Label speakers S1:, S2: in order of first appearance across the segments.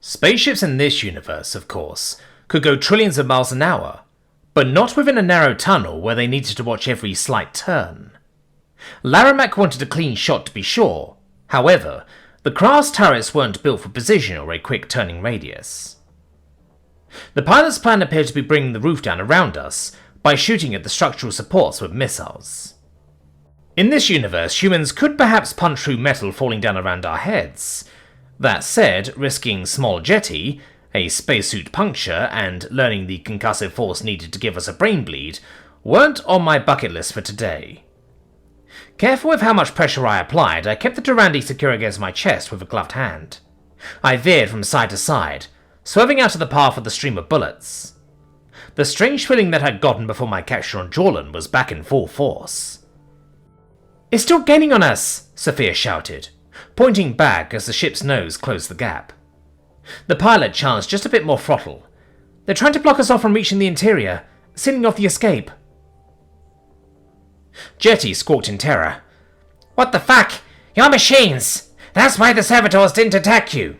S1: Spaceships in this universe, of course, could go trillions of miles an hour, but not within a narrow tunnel where they needed to watch every slight turn. Laramak wanted a clean shot to be sure. However, the craft's turrets weren't built for precision or a quick turning radius. The pilot's plan appeared to be bringing the roof down around us by shooting at the structural supports with missiles. In this universe, humans could perhaps punch through metal falling down around our heads. That said, risking small jetty, a spacesuit puncture, and learning the concussive force needed to give us a brain bleed weren't on my bucket list for today. Careful with how much pressure I applied, I kept the Durandi secure against my chest with a gloved hand. I veered from side to side, swerving out of the path of the stream of bullets. The strange feeling that I'd gotten before my capture on Jorlan was back in full force. "It's still gaining on us!" Sophia shouted, pointing back as the ship's nose closed the gap. The pilot chanced just a bit more throttle. "They're trying to block us off from reaching the interior, sealing off the escape." Jetty squawked in terror. "What the fuck? You're machines! That's why the servitors didn't attack you!"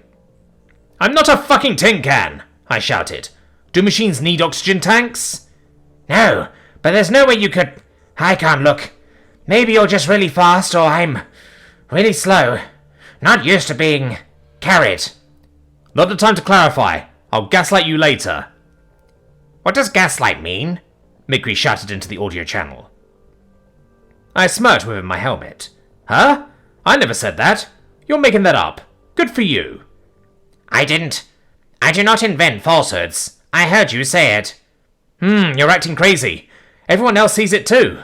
S1: "I'm not a fucking tin can!" I shouted. "Do machines need oxygen tanks?" "No, but there's no way you could... I can't look. Maybe you're just really fast, or I'm really slow. Not used to being carried." "Not the time to clarify. I'll gaslight you later." "What does gaslight mean?" Mikri shouted into the audio channel. I smirked within my helmet. "Huh? I never said that. You're making that up. Good for you." "I didn't. I do not invent falsehoods. I heard you say it." You're acting crazy. Everyone else sees it too.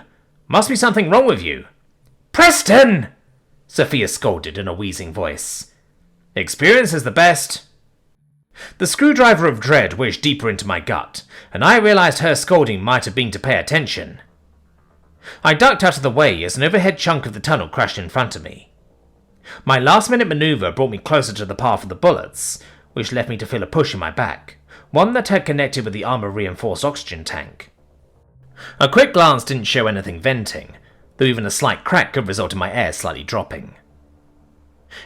S1: Must be something wrong with you." "Preston!" Sophia scolded in a wheezing voice. "Experience is the best." The screwdriver of dread wedged deeper into my gut, and I realized her scolding might have been to pay attention. I ducked out of the way as an overhead chunk of the tunnel crashed in front of me. My last-minute maneuver brought me closer to the path of the bullets, which left me to feel a push in my back, one that had connected with the armor-reinforced oxygen tank. A quick glance didn't show anything venting, though even a slight crack could result in my air slightly dropping.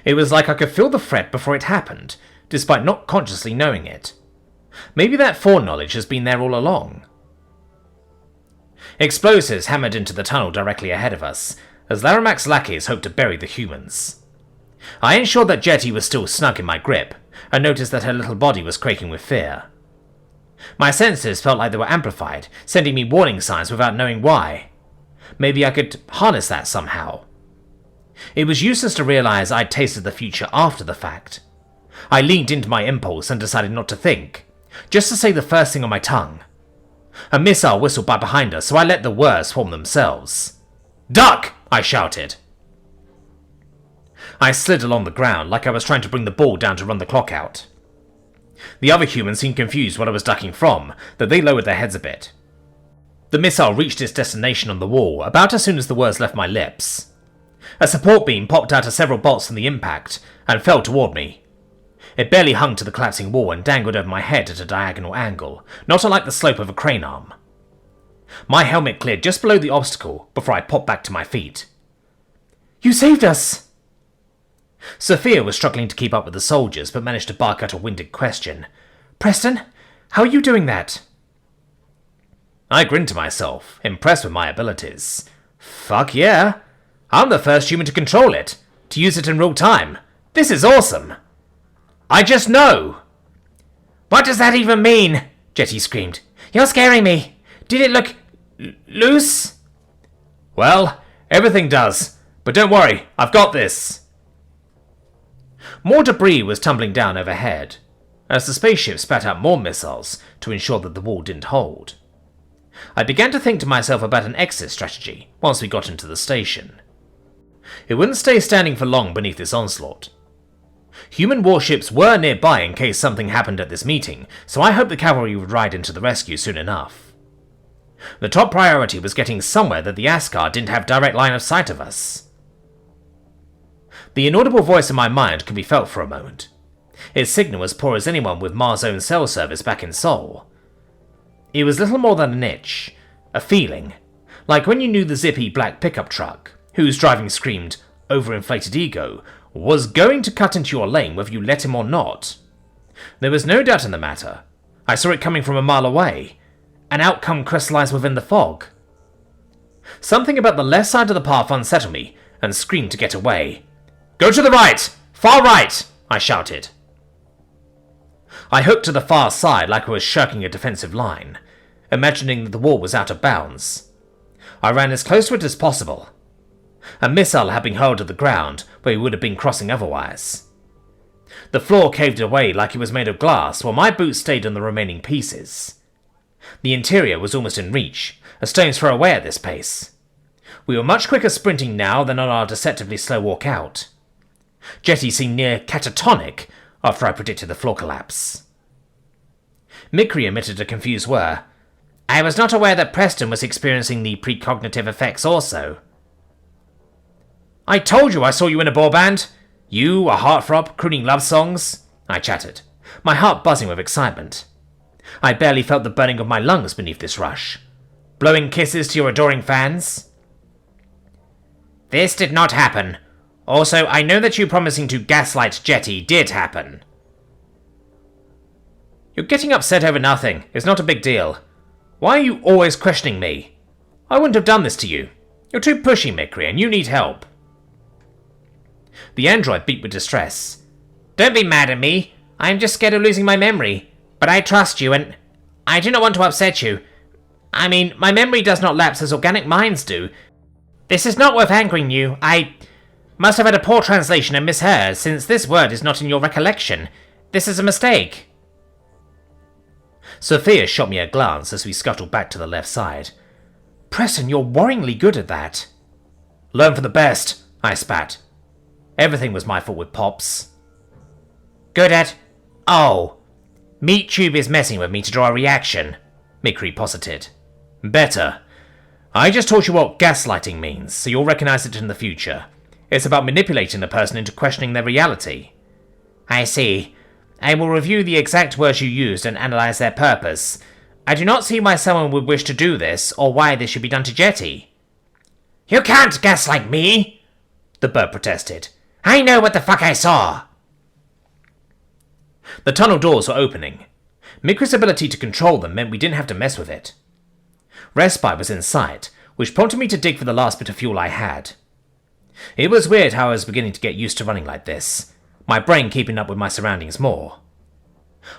S1: It was like I could feel the threat before it happened, despite not consciously knowing it. Maybe that foreknowledge has been there all along. Explosives hammered into the tunnel directly ahead of us, as Laramak's lackeys hoped to bury the humans. I ensured that Jetty was still snug in my grip, and noticed that her little body was quaking with fear. My senses felt like they were amplified, sending me warning signs without knowing why. Maybe I could harness that somehow. It was useless to realize I'd tasted the future after the fact. I leaned into my impulse and decided not to think, just to say the first thing on my tongue. A missile whistled by behind us, so I let the words form themselves. "Duck!" I shouted. I slid along the ground like I was trying to bring the ball down to run the clock out. The other humans seemed confused what I was ducking from, though they lowered their heads a bit. The missile reached its destination on the wall about as soon as the words left my lips. A support beam popped out of several bolts from the impact and fell toward me. It barely hung to the collapsing wall and dangled over my head at a diagonal angle, not unlike the slope of a crane arm. My helmet cleared just below the obstacle before I popped back to my feet. "You saved us!" Sophia was struggling to keep up with the soldiers, but managed to bark out a winded question. "Preston, how are you doing that?" I grinned to myself, impressed with my abilities. Fuck yeah! I'm the first human to control it, to use it in real time. This is awesome! I just know! "What does that even mean?" Jetty screamed. "You're scaring me! Did it look... loose?" "Well, everything does. But don't worry, I've got this." More debris was tumbling down overhead, as the spaceship spat out more missiles to ensure that the wall didn't hold. I began to think to myself about an exit strategy once we got into the station. It wouldn't stay standing for long beneath this onslaught. Human warships were nearby in case something happened at this meeting, so I hoped the cavalry would ride into the rescue soon enough. The top priority was getting somewhere that the Asgard didn't have direct line of sight of us. The inaudible voice in my mind could be felt for a moment. Its signal as poor as anyone with Mars' own cell service back in Sol. It was little more than an itch, a feeling, like when you knew the zippy black pickup truck, whose driving screamed, "overinflated ego," was going to cut into your lane whether you let him or not. There was no doubt in the matter. I saw it coming from a mile away. An outcome crystallized within the fog. Something about the left side of the path unsettled me, and screamed to get away. "Go to the right! Far right!" I shouted. I hooked to the far side like I was shirking a defensive line, imagining that the wall was out of bounds. I ran as close to it as possible. A missile had been hurled to the ground where we would have been crossing otherwise. The floor caved away like it was made of glass, while my boots stayed on the remaining pieces. The interior was almost in reach, a stone's throw away at this pace. We were much quicker sprinting now than on our deceptively slow walk out. Jetty seemed near catatonic after I predicted the floor collapse. Mikri emitted a confused whir. "I was not aware that Preston was experiencing the precognitive effects also." "I told you I saw you in a boy band! You, a heartthrob, crooning love songs," I chattered, my heart buzzing with excitement. I barely felt the burning of my lungs beneath this rush. "Blowing kisses to your adoring fans?" "This did not happen. Also, I know that you promising to gaslight Jetty did happen." "You're getting upset over nothing. It's not a big deal. Why are you always questioning me? I wouldn't have done this to you. You're too pushy, Mikri, and you need help." The android beat with distress. "Don't be mad at me. I'm just scared of losing my memory. But I trust you, and I do not want to upset you. I mean, my memory does not lapse as organic minds do. This is not worth angering you. I must have had a poor translation and misheard, since this word is not in your recollection. This is a mistake." Sophia shot me a glance as we scuttled back to the left side. "Preston, you're worryingly good at that." "Learn from the best," I spat. Everything was my fault with Pops. "Good at... Oh. MeatTube is messing with me to draw a reaction," Mikri posited. "Better. I just taught you what gaslighting means, so you'll recognize it in the future. It's about manipulating the person into questioning their reality." "I see. I will review the exact words you used and analyze their purpose. I do not see why someone would wish to do this, or why this should be done to Jetty." "You can't gaslight me!" the bird protested. "I know what the fuck I saw!" The tunnel doors were opening. Mikri's ability to control them meant we didn't have to mess with it. Respite was in sight, which prompted me to dig for the last bit of fuel I had. It was weird how I was beginning to get used to running like this, my brain keeping up with my surroundings more.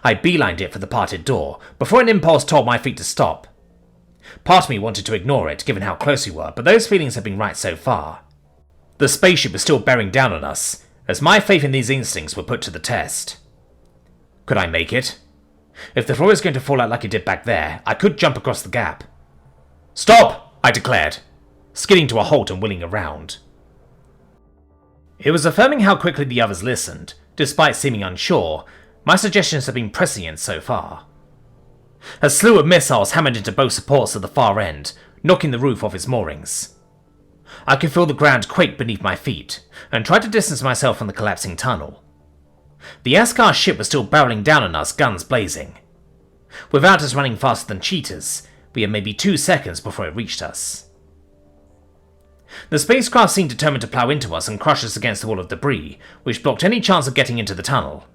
S1: I beelined it for the parted door, before an impulse told my feet to stop. Part of me wanted to ignore it, given how close we were, but those feelings had been right so far. The spaceship was still bearing down on us, as my faith in these instincts were put to the test. Could I make it? If the floor is going to fall out like it did back there, I could jump across the gap. "Stop!" I declared, skidding to a halt and wheeling around. It was affirming how quickly the others listened, despite seeming unsure. My suggestions had been prescient so far. A slew of missiles hammered into both supports at the far end, knocking the roof off its moorings. I could feel the ground quake beneath my feet, and tried to distance myself from the collapsing tunnel. The Askar ship was still barreling down on us, guns blazing. Without us running faster than cheetahs, we had maybe 2 seconds before it reached us. The spacecraft seemed determined to plow into us and crush us against the wall of debris, which blocked any chance of getting into the tunnel.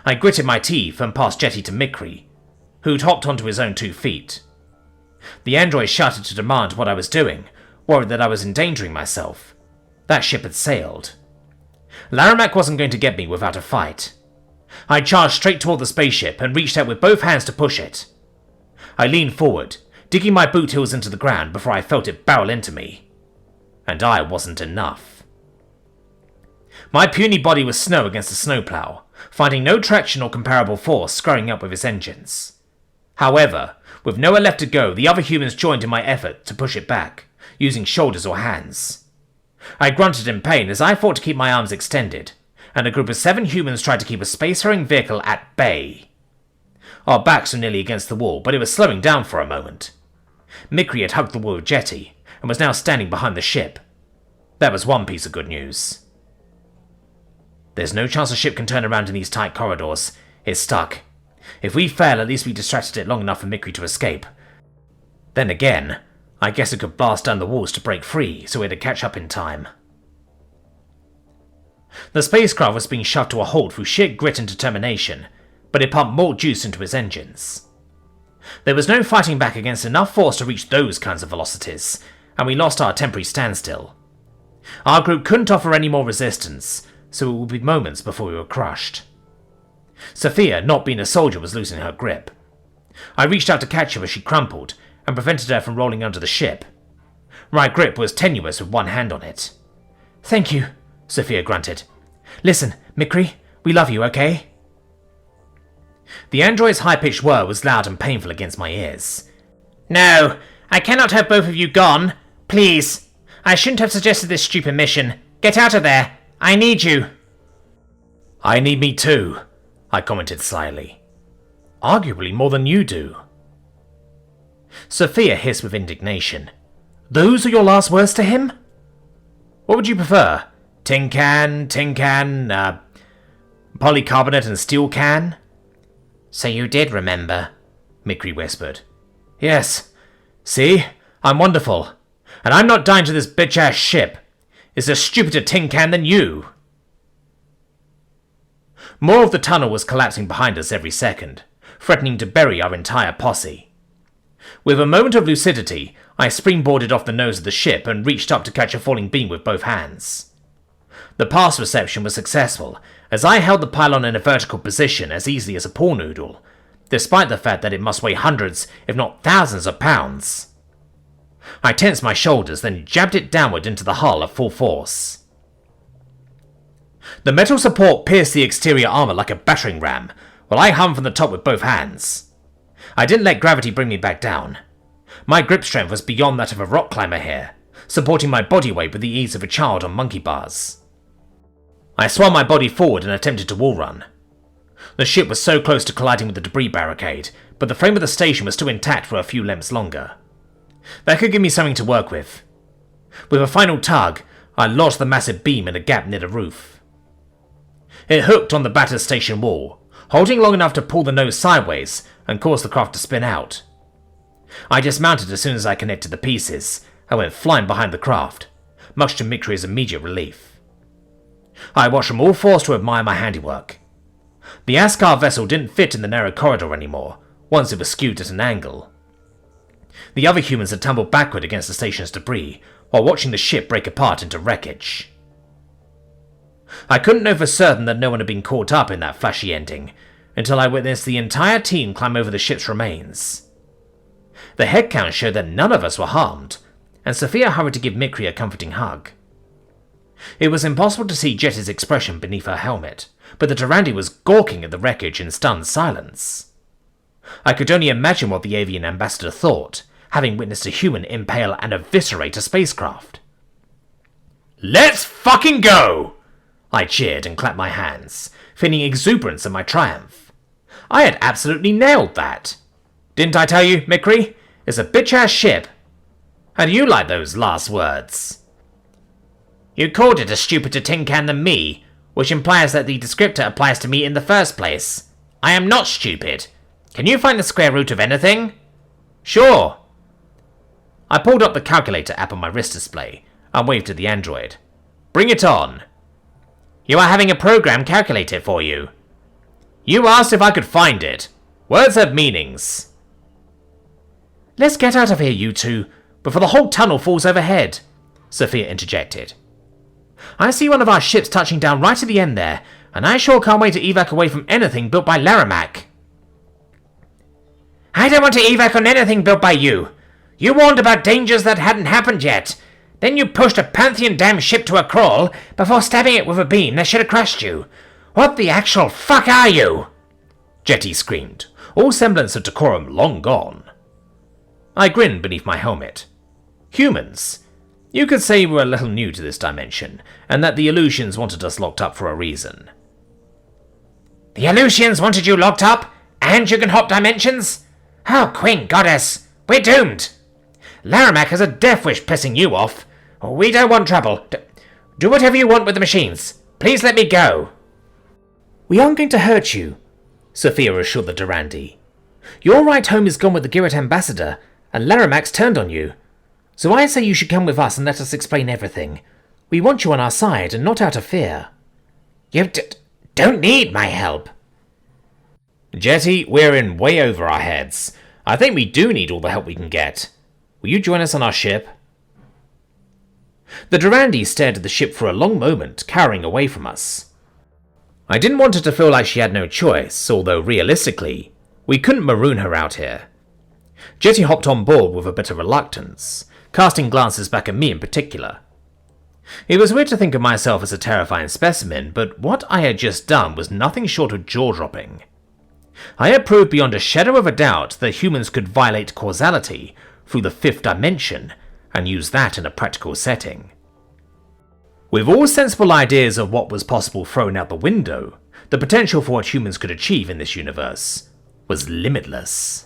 S1: I gritted my teeth and passed Jetty to Mikri, who'd hopped onto his own 2 feet. The android shouted to demand what I was doing, worried that I was endangering myself. That ship had sailed. Laramak wasn't going to get me without a fight. I charged straight toward the spaceship and reached out with both hands to push it. I leaned forward, digging my boot heels into the ground before I felt it barrel into me. And I wasn't enough. My puny body was snow against a snowplow, finding no traction or comparable force scurrying up with its engines. However, with nowhere left to go, the other humans joined in my effort to push it back, using shoulders or hands. I grunted in pain as I fought to keep my arms extended, and a group of 7 humans tried to keep a space-faring vehicle at bay. Our backs were nearly against the wall, but it was slowing down for a moment. Mikri had hugged the wall of Jetty, and was now standing behind the ship. That was one piece of good news. There's no chance the ship can turn around in these tight corridors. It's stuck. If we fail, at least we distracted it long enough for Mikri to escape. Then again, I guess it could blast down the walls to break free, so it'd catch up in time. The spacecraft was being shoved to a halt through sheer grit and determination, but it pumped more juice into its engines. There was no fighting back against enough force to reach those kinds of velocities, and we lost our temporary standstill. Our group couldn't offer any more resistance, so it would be moments before we were crushed. Sophia, not being a soldier, was losing her grip. I reached out to catch her as she crumpled, and prevented her from rolling under the ship. My grip was tenuous with one hand on it. "Thank you," Sophia grunted. "Listen, Mikri, we love you, okay?" The android's high-pitched whir was loud and painful against my ears. "No, I cannot have both of you gone. Please. I shouldn't have suggested this stupid mission. Get out of there. I need you." "I need me too," I commented slyly. "Arguably more than you do." Sophia hissed with indignation. "Those are your last words to him? What would you prefer? Tin can, polycarbonate and steel can?" "So you did remember," Mikri whispered. "Yes. See? I'm wonderful. And I'm not dying to this bitch-ass ship. It's a stupider tin can than you." More of the tunnel was collapsing behind us every second, threatening to bury our entire posse. With a moment of lucidity, I springboarded off the nose of the ship and reached up to catch a falling beam with both hands. The pass reception was successful, as I held the pylon in a vertical position as easily as a pool noodle, despite the fact that it must weigh hundreds, if not thousands of pounds. I tensed my shoulders, then jabbed it downward into the hull at full force. The metal support pierced the exterior armor like a battering ram, while I hummed from the top with both hands. I didn't let gravity bring me back down. My grip strength was beyond that of a rock climber here, supporting my body weight with the ease of a child on monkey bars. I swung my body forward and attempted to wall run. The ship was so close to colliding with the debris barricade, but the frame of the station was still intact for a few lengths longer. That could give me something to work with. With a final tug, I lodged the massive beam in a gap near the roof. It hooked on the battered station wall, holding long enough to pull the nose sideways and cause the craft to spin out. I dismounted as soon as I connected the pieces and went flying behind the craft, much to Mikri's immediate relief. I watched from all fours to admire my handiwork. The Askar vessel didn't fit in the narrow corridor anymore, once it was skewed at an angle. The other humans had tumbled backward against the station's debris, while watching the ship break apart into wreckage. I couldn't know for certain that no one had been caught up in that flashy ending, until I witnessed the entire team climb over the ship's remains. The head count showed that none of us were harmed, and Sophia hurried to give Mikri a comforting hug. It was impossible to see Jetty's expression beneath her helmet, but the Durandi was gawking at the wreckage in stunned silence. I could only imagine what the avian ambassador thought, having witnessed a human impale and eviscerate a spacecraft. "Let's fucking go!" I cheered and clapped my hands, feeling exuberance at my triumph. I had absolutely nailed that. Didn't I tell you, Mikri? It's a bitch-ass ship. How do you like those last words? You called it a stupider tin can than me, which implies that the descriptor applies to me in the first place. I am not stupid. Can you find the square root of anything? Sure. I pulled up the calculator app on my wrist display and waved at the android. Bring it on. You are having a program calculate it for you. You asked if I could find it. Words have meanings. Let's get out of here, you two, before the whole tunnel falls overhead, Sophia interjected. I see one of our ships touching down right at the end there, and I sure can't wait to evac away from anything built by Laramac. I don't want to evac on anything built by you. You warned about dangers that hadn't happened yet. Then you pushed a Pantheon damn ship to a crawl before stabbing it with a beam that should have crushed you. What the actual fuck are you? Jetty screamed, all semblance of decorum long gone. I grinned beneath my helmet. Humans. You could say we're a little new to this dimension, and that the Aleutians wanted us locked up for a reason. The Aleutians wanted you locked up? And you can hop dimensions? Oh, Queen Goddess, we're doomed. Laramac has a death wish pissing you off. We don't want trouble. Do whatever you want with the machines. Please let me go. We aren't going to hurt you, Sophia assured the Durandi. Your ride home is gone with the Girat ambassador, and Laramac's turned on you. So I say you should come with us and let us explain everything. We want you on our side and not out of fear.
S2: You don't need my help.
S1: Jetty, we're in way over our heads. I think we do need all the help we can get. Will you join us on our ship? The Durandi stared at the ship for a long moment, cowering away from us. I didn't want her to feel like she had no choice, although realistically, we couldn't maroon her out here. Jetty hopped on board with a bit of reluctance, casting glances back at me in particular. It was weird to think of myself as a terrifying specimen, but what I had just done was nothing short of jaw-dropping. I had proved beyond a shadow of a doubt that humans could violate causality through the fifth dimension and use that in a practical setting. With all sensible ideas of what was possible thrown out the window, the potential for what humans could achieve in this universe was limitless.